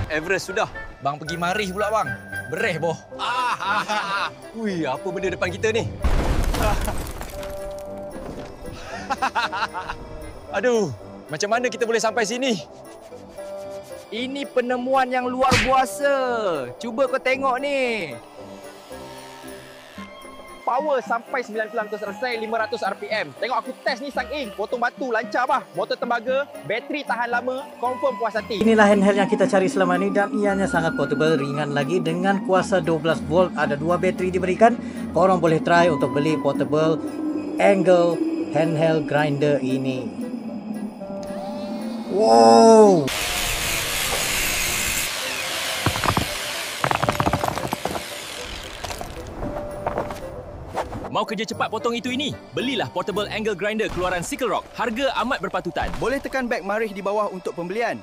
Everest sudah. Bang pergi marih pula bang. Bereh boh. Ui, apa benda depan kita ni? Aduh, macam mana kita boleh sampai sini? Ini penemuan yang luar biasa. Cuba kau tengok ni. Power sampai 9 km selesai 500 RPM. Tengok aku test ni sang ing. Potong batu lancar bah. Motor tembaga, bateri tahan lama, confirm puas hati. Inilah handheld yang kita cari selama ini dan ianya sangat portable, ringan lagi dengan kuasa 12 volt. Ada 2 bateri diberikan. Korang boleh try untuk beli portable angle handheld grinder ini. Wow! Mau kerja cepat potong itu ini? Belilah portable angle grinder keluaran Sickle Rock. Harga amat berpatutan. Boleh tekan beg marih di bawah untuk pembelian.